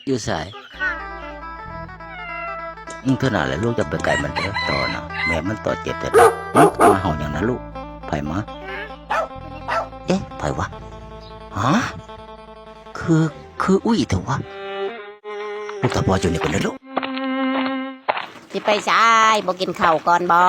อยู่สายเท่านั้นแหละลูกจะไปไกลมันเด้อต่อนะแม่มันต่อเจ็บแต่มาเห่าอย่างนั้นลูกไผมาเอ๊ะไผวะฮะคืออุ้ยเถอะวะลูกตาบอดอยู่นี่เป็นลูกสิไปซ้ายบ่กินข้าวก่อนบ่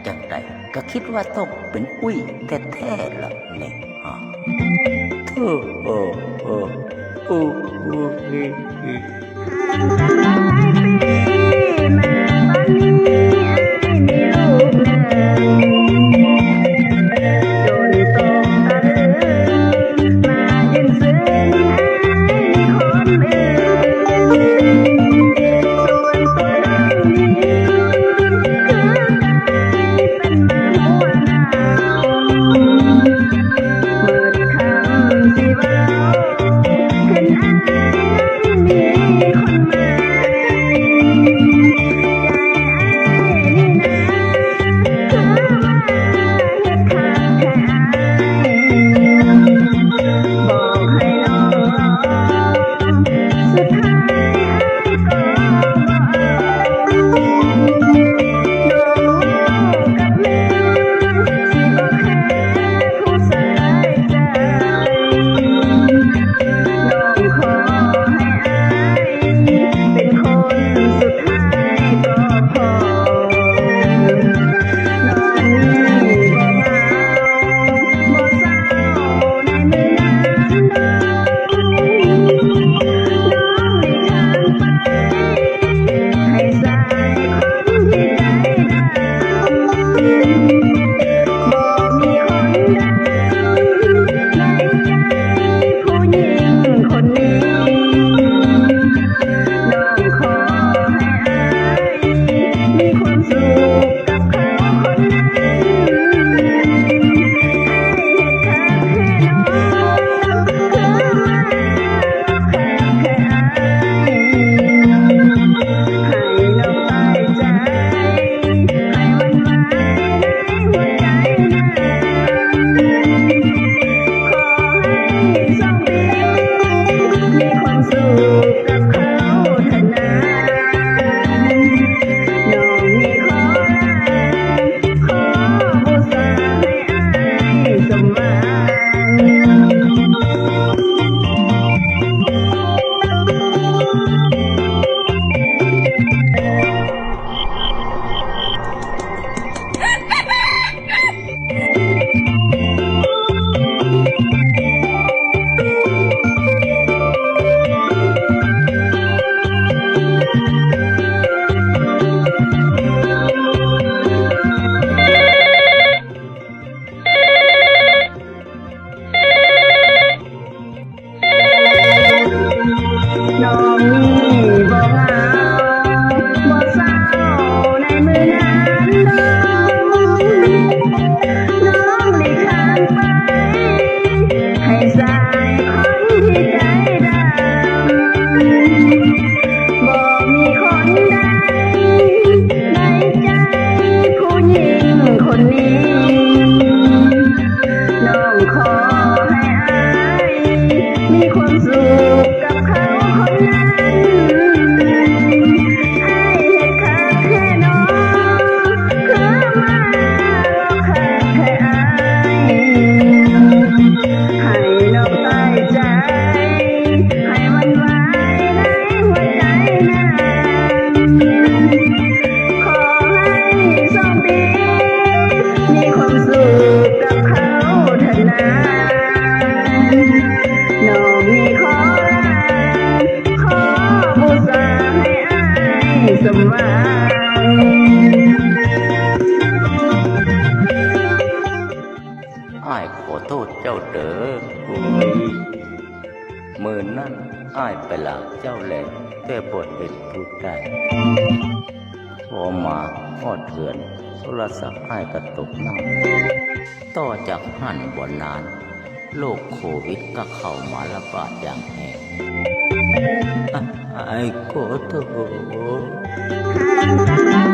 จังใดก็คิดว่าต้องเป็นอุ้ยแท้ๆล่ะนี่ฮะเธออ้ายขอโทษเจ้าเด้ออุ้ยมือนั่นอ้ายไปหลังเจ้าแหลกแต่บทเป็นผู้ใดพอมาก็เถื่อน โทรศัพท์อ้ายก็ตกน้ำต่อจากหันบ่นานโรคโควิดก็เข้ามาระบาดอย่างแรงอ้ายขอโทษ